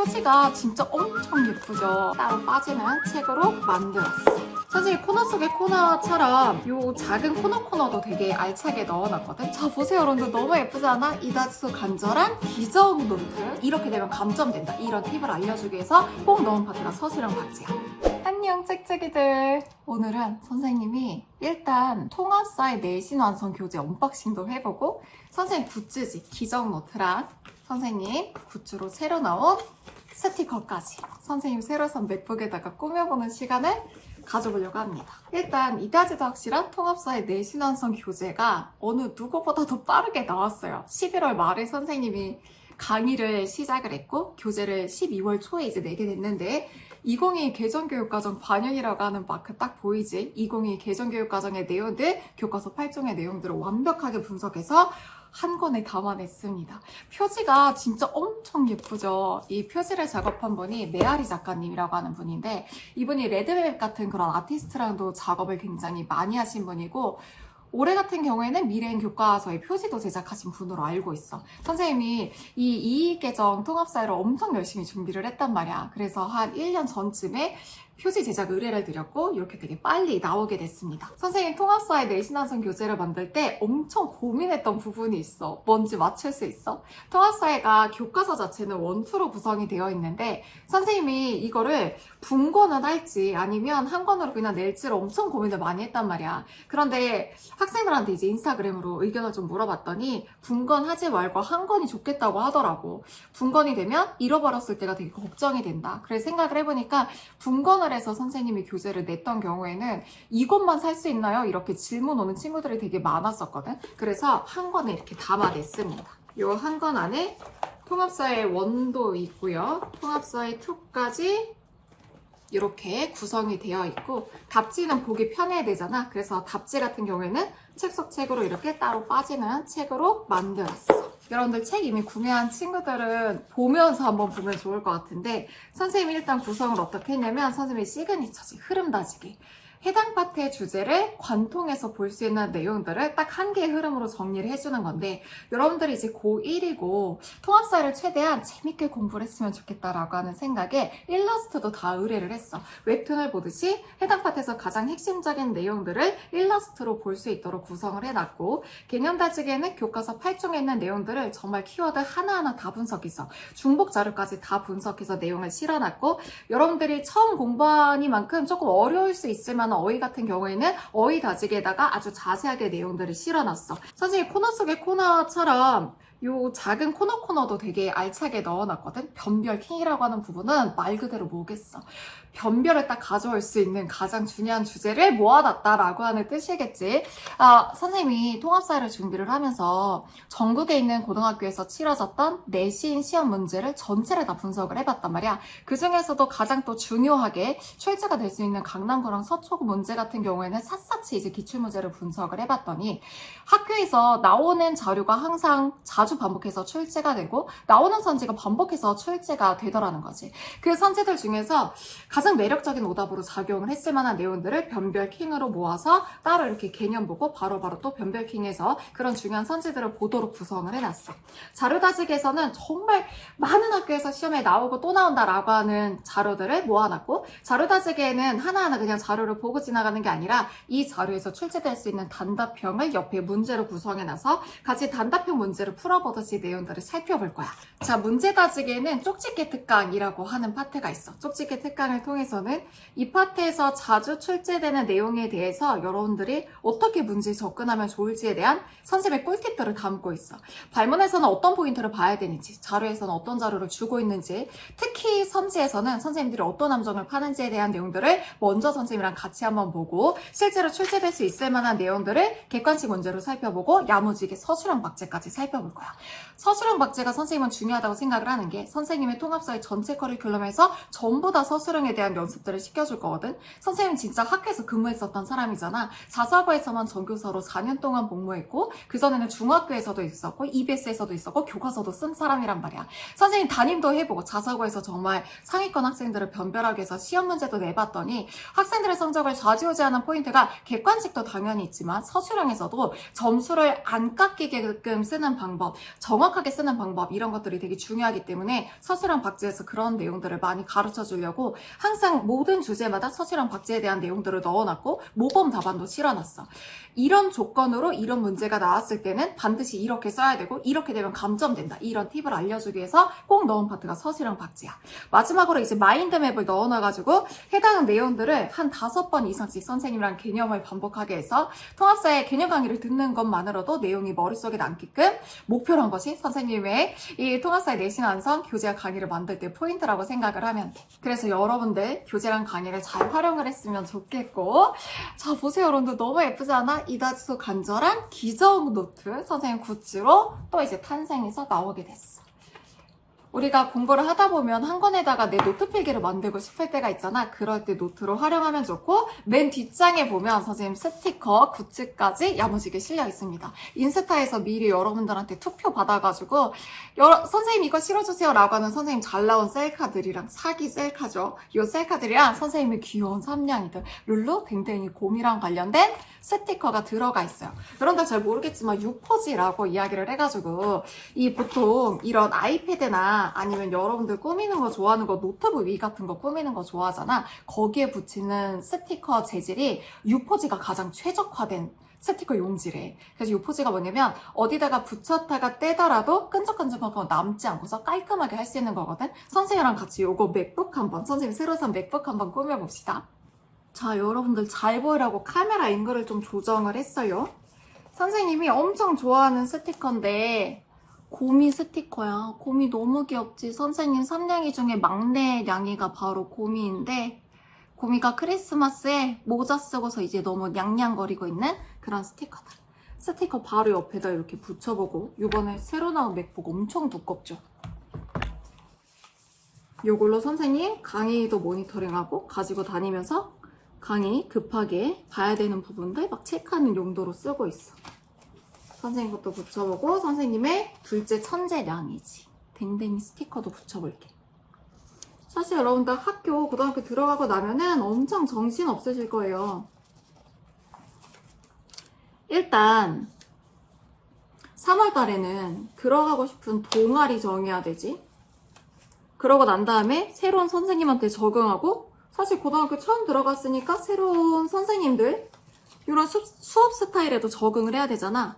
표지가 진짜 엄청 예쁘죠? 따로 빠지는 책으로 만들었어. 사실 코너 속의 코너처럼 이 작은 코너도 되게 알차게 넣어놨거든? 자, 보세요, 여러분들. 너무 예쁘지 않아? 이다수 간절한 기적 노트. 이렇게 되면 감점된다. 이런 팁을 알려주기 위해서 꼭 넣은 파트가 서술형 박지야. 안녕, 짹짹이들. 오늘은 선생님이 일단 통합사의 내신 완성 교재 언박싱도 해보고 선생님 굿즈지, 기적 노트랑 선생님 굿즈로 새로 나온 스티커까지 선생님 새로 산 맥북에다가 꾸며보는 시간을 가져보려고 합니다. 일단 이다지도 확실한 통합사의 내신 완성 교재가 어느 누구보다도 빠르게 나왔어요. 11월 말에 선생님이 강의를 시작을 했고 교재를 12월 초에 이제 내게 됐는데 2022 개정교육과정 반영이라고 하는 마크 딱 보이지? 2022 개정교육과정의 내용들, 교과서 8종의 내용들을 완벽하게 분석해서 한 권에 담아냈습니다. 표지가 진짜 엄청 예쁘죠? 이 표지를 작업한 분이 메아리 작가님이라고 하는 분인데 이분이 레드벨벳 같은 그런 아티스트랑도 작업을 굉장히 많이 하신 분이고 올해 같은 경우에는 미래인 교과서의 표지도 제작하신 분으로 알고 있어. 선생님이 이 이익개정 통합사회를 엄청 열심히 준비를 했단 말이야. 그래서 한 1년 전쯤에 표지 제작 의뢰를 드렸고 이렇게 되게 빨리 나오게 됐습니다. 선생님 통합사회 내신 완성 교재를 만들 때 엄청 고민했던 부분이 있어. 뭔지 맞출 수 있어? 통합사회가 교과서 자체는 원투로 구성이 되어 있는데 선생님이 이거를 분권은 할지 아니면 한 권으로 그냥 낼지를 엄청 고민을 많이 했단 말이야. 그런데 학생들한테 이제 인스타그램으로 의견을 좀 물어봤더니 분권하지 말고 한 권이 좋겠다고 하더라고. 분권이 되면 잃어버렸을 때가 되게 걱정이 된다. 그래서 생각을 해보니까 분권을 해서 선생님이 교재를 냈던 경우에는 이것만 살 수 있나요? 이렇게 질문 오는 친구들이 되게 많았었거든. 그래서 한 권에 이렇게 담아냈습니다. 이 한 권 안에 통합사회 1도 있고요. 통합사회 2까지 이렇게 구성이 되어 있고 답지는 보기 편해야 되잖아. 그래서 답지 같은 경우에는 책 속 책으로 이렇게 따로 빠지는 책으로 만들었어. 여러분들 책 이미 구매한 친구들은 보면서 한번 보면 좋을 것 같은데 선생님이 일단 구성을 어떻게 했냐면 선생님의 시그니처지, 흐름 다지기. 해당 파트의 주제를 관통해서 볼 수 있는 내용들을 딱 한 개의 흐름으로 정리를 해주는 건데 여러분들이 이제 고1이고 통합사회를 최대한 재밌게 공부를 했으면 좋겠다라고 하는 생각에 일러스트도 다 의뢰를 했어. 웹툰을 보듯이 해당 파트에서 가장 핵심적인 내용들을 일러스트로 볼 수 있도록 구성을 해놨고 개념 다지기에는 교과서 8종에 있는 내용들을 정말 키워드 하나하나 다 분석해서 중복 자료까지 다 분석해서 내용을 실어놨고 여러분들이 처음 공부하니만큼 조금 어려울 수 있을 만한 어휘 같은 경우에는 어휘 다지기에다가 아주 자세하게 내용들을 실어놨어. 선생님 코너 속의 코너처럼 요 작은 코너도 되게 알차게 넣어놨거든. 변별킹이라고 하는 부분은 말 그대로 뭐겠어. 변별을 딱 가져올 수 있는 가장 중요한 주제를 모아놨다라고 하는 뜻이겠지. 선생님이 통합사회를 준비를 하면서 전국에 있는 고등학교에서 치러졌던 내신 시험 문제를 전체를 다 분석을 해봤단 말이야. 그 중에서도 가장 또 중요하게 출제가 될 수 있는 강남구랑 서초구 문제 같은 경우에는 샅샅이 이제 기출문제를 분석을 해봤더니 학교에서 나오는 자료가 항상 자주 반복해서 출제가 되고 나오는 선지가 반복해서 출제가 되더라는 거지. 그 선지들 중에서 가장 매력적인 오답으로 작용을 했을 만한 내용들을 변별킹으로 모아서 따로 이렇게 개념 보고 바로바로 또 변별킹해서 그런 중요한 선지들을 보도록 구성을 해놨어. 자료 다지기에서는 정말 많은 학교에서 시험에 나오고 또 나온다라고 하는 자료들을 모아놨고 자료 다지기에는 하나하나 그냥 자료를 보고 지나가는 게 아니라 이 자료에서 출제될 수 있는 단답형을 옆에 문제로 구성해놔서 같이 단답형 문제를 풀어보듯이 내용들을 살펴볼 거야. 자, 문제 다지기에는 쪽집게 특강이라고 하는 파트가 있어. 쪽집게 특강을 통해서는 이 파트에서 자주 출제되는 내용에 대해서 여러분들이 어떻게 문제에 접근하면 좋을지에 대한 선생님의 꿀팁들을 담고 있어. 발문에서는 어떤 포인트를 봐야 되는지, 자료에서는 어떤 자료를 주고 있는지, 특히 선지에서는 선생님들이 어떤 함정을 파는지에 대한 내용들을 먼저 선생님이랑 같이 한번 보고 실제로 출제될 수 있을 만한 내용들을 객관식 문제로 살펴보고 야무지게 서술형 박제까지 살펴볼 거야. 서술형 박제가 선생님은 중요하다고 생각을 하는 게 선생님의 통합사회 전체 커리큘럼에서 전부 다 서술형에 대한 연습들을 시켜줄 거거든. 선생님은 진짜 학교에서 근무했었던 사람이잖아. 자사고에서만 전교사로 4년 동안 복무했고 그전에는 중학교에서도 있었고 EBS에서도 있었고 교과서도 쓴 사람이란 말이야. 선생님 담임도 해보고 자사고에서 정말 상위권 학생들을 변별하기 위해서 시험 문제도 내봤더니 학생들의 성적을 좌지우지하는 포인트가 객관식도 당연히 있지만 서술형에서도 점수를 안 깎이게끔 쓰는 방법, 정확하게 쓰는 방법 이런 것들이 되게 중요하기 때문에 서술형 박제에서 그런 내용들을 많이 가르쳐 주려고 항상 모든 주제마다 서술형 박제에 대한 내용들을 넣어놨고 모범 답안도 실어놨어. 이런 조건으로 이런 문제가 나왔을 때는 반드시 이렇게 써야 되고 이렇게 되면 감점된다. 이런 팁을 알려주기 위해서 꼭 넣은 파트가 서술형 박제야. 마지막으로 이제 마인드맵을 넣어놔가지고 해당 내용들을 한 5번 이상씩 선생님이랑 개념을 반복하게 해서 통합사의 개념 강의를 듣는 것만으로도 내용이 머릿속에 남게끔 목표로 한 것이 선생님의 이 통합사의 내신 완성 교재와 강의를 만들 때 포인트라고 생각을 하면 돼. 그래서 여러분들 교재랑 강의를 잘 활용을 했으면 좋겠고, 자 보세요 여러분들, 너무 예쁘지 않아? 이다지소 간절한 기적 노트 선생님 굿즈로 또 이제 탄생해서 나오게 됐어. 우리가 공부를 하다 보면 한 권에다가 내 노트 필기를 만들고 싶을 때가 있잖아. 그럴 때 노트로 활용하면 좋고, 맨 뒷장에 보면 선생님 스티커, 굿즈까지 야무지게 실려 있습니다. 인스타에서 미리 여러분들한테 투표 받아가지고 선생님 이거 실어주세요 라고 하는 선생님 잘 나온 셀카들이랑, 사기 셀카죠. 이 셀카들이랑 선생님의 귀여운 삼냥이들, 룰루, 댕댕이, 곰이랑 관련된 스티커가 들어가 있어요. 여러분들 잘 모르겠지만 유포지라고 이야기를 해가지고, 이 보통 이런 아이패드나 아니면 여러분들 꾸미는 거 좋아하는 거, 노트북 위 같은 거 꾸미는 거 좋아하잖아. 거기에 붙이는 스티커 재질이 유포지가 가장 최적화된 스티커 용지래. 그래서 유포지가 뭐냐면 어디다가 붙였다가 떼더라도 끈적끈적하고 남지 않고서 깔끔하게 할 수 있는 거거든. 선생님이랑 같이 요거 맥북 한번, 선생님 새로 산 맥북 한번 꾸며봅시다. 자 여러분들 잘 보이라고 카메라 앵글을 좀 조정을 했어요. 선생님이 엄청 좋아하는 스티커인데 곰이 스티커야. 곰이 너무 귀엽지? 선생님 삼냥이 중에 막내 냥이가 바로 곰이인데, 곰이가 크리스마스에 모자 쓰고서 이제 너무 냥냥거리고 있는 그런 스티커다. 스티커 바로 옆에다 이렇게 붙여보고, 요번에 새로 나온 맥북 엄청 두껍죠? 요걸로 선생님 강의도 모니터링하고 가지고 다니면서 강의 급하게 봐야 되는 부분들 막 체크하는 용도로 쓰고 있어. 선생님 것도 붙여보고, 선생님의 둘째 천재냥이지 댕댕이 스티커도 붙여볼게. 사실 여러분들 학교, 고등학교 들어가고 나면은 엄청 정신 없으실 거예요. 일단 3월 달에는 들어가고 싶은 동아리 정해야 되지. 그러고 난 다음에 새로운 선생님한테 적응하고, 사실 고등학교 처음 들어갔으니까 새로운 선생님들 이런 수업 스타일에도 적응을 해야 되잖아.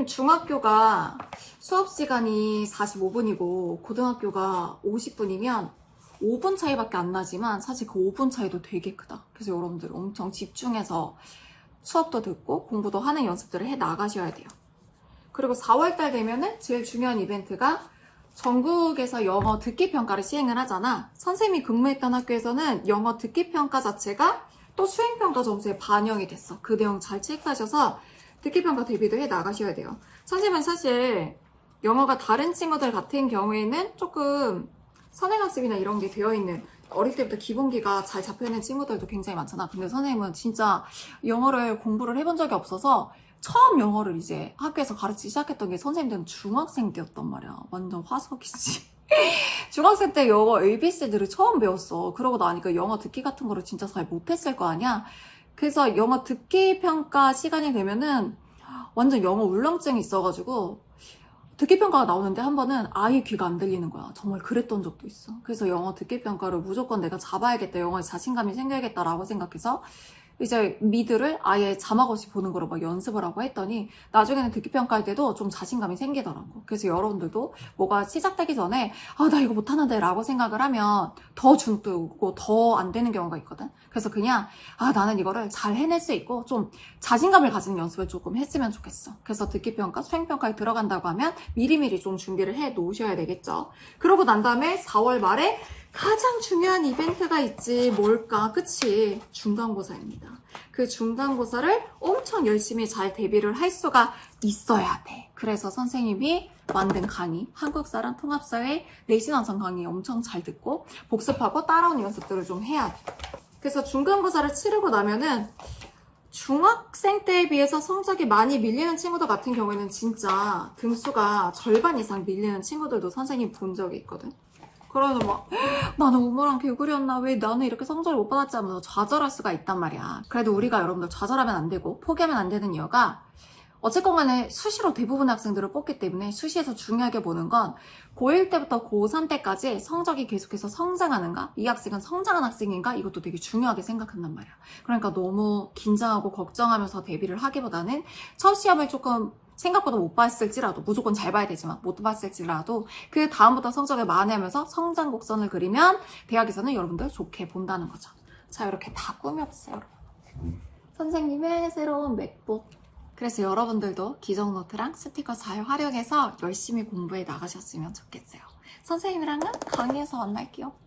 중학교가 수업 시간이 45분이고 고등학교가 50분이면 5분 차이밖에 안 나지만 사실 그 5분 차이도 되게 크다. 그래서 여러분들 엄청 집중해서 수업도 듣고 공부도 하는 연습들을 해 나가셔야 돼요. 그리고 4월달 되면은 제일 중요한 이벤트가 전국에서 영어 듣기 평가를 시행을 하잖아. 선생님이 근무했던 학교에서는 영어 듣기 평가 자체가 또 수행 평가 점수에 반영이 됐어. 그 내용 잘 체크하셔서 듣기평가 대비도 해 나가셔야 돼요. 선생님은 사실 영어가 다른 친구들 같은 경우에는 조금 선행학습이나 이런 게 되어있는, 어릴 때부터 기본기가 잘 잡혀있는 친구들도 굉장히 많잖아. 근데 선생님은 진짜 영어를 공부를 해본 적이 없어서 처음 영어를 이제 학교에서 가르치기 시작했던 게 선생님들은 중학생 때였단 말이야. 완전 화석이지. 중학생 때 영어 ABC들을 처음 배웠어. 그러고 나니까 영어 듣기 같은 거를 진짜 잘 못했을 거 아니야. 그래서 영어 듣기 평가 시간이 되면은 완전 영어 울렁증이 있어가지고 듣기 평가가 나오는데 한 번은 아예 귀가 안 들리는 거야. 정말 그랬던 적도 있어. 그래서 영어 듣기 평가를 무조건 내가 잡아야겠다, 영어에 자신감이 생겨야겠다라고 생각해서 이제 미드를 아예 자막 없이 보는 거로 막 연습을 하고 했더니 나중에는 듣기 평가할 때도 좀 자신감이 생기더라고. 그래서 여러분들도 뭐가 시작되기 전에 나 이거 못하는데 라고 생각을 하면 더 주눅들고 더 안 되는 경우가 있거든. 그래서 그냥 나는 이거를 잘 해낼 수 있고 좀 자신감을 가지는 연습을 조금 했으면 좋겠어. 그래서 듣기 평가, 수행 평가에 들어간다고 하면 미리미리 좀 준비를 해 놓으셔야 되겠죠. 그러고 난 다음에 4월 말에 가장 중요한 이벤트가 있지. 뭘까? 그치? 중간고사입니다. 그 중간고사를 엄청 열심히 잘 대비를 할 수가 있어야 돼. 그래서 선생님이 만든 강의, 한국사랑 통합사회 내신 완성 강의 엄청 잘 듣고 복습하고 따라오는 연습들을 좀 해야 돼. 그래서 중간고사를 치르고 나면은 중학생 때에 비해서 성적이 많이 밀리는 친구들 같은 경우에는 진짜 등수가 절반 이상 밀리는 친구들도 선생님 본 적이 있거든. 그러면 막 나는 우물안 개구리였나, 왜 나는 이렇게 성적을 못 받았지 하면서 좌절할 수가 있단 말이야. 그래도 우리가 여러분들 좌절하면 안 되고 포기하면 안 되는 이유가, 어쨌건 간에 수시로 대부분의 학생들을 뽑기 때문에 수시에서 중요하게 보는 건 고1 때부터 고3 때까지 성적이 계속해서 성장하는가? 이 학생은 성장한 학생인가? 이것도 되게 중요하게 생각한단 말이야. 그러니까 너무 긴장하고 걱정하면서 대비를 하기보다는 첫 시험을 조금 생각보다 못 봤을지라도, 무조건 잘 봐야 되지만 못 봤을지라도 그 다음부터 성적을 만회하면서 성장 곡선을 그리면 대학에서는 여러분들 좋게 본다는 거죠. 자, 이렇게 다 꾸몄어요, 여러분. 선생님의 새로운 맥북. 그래서 여러분들도 기정노트랑 스티커 잘 활용해서 열심히 공부해 나가셨으면 좋겠어요. 선생님이랑은 강의에서 만날게요.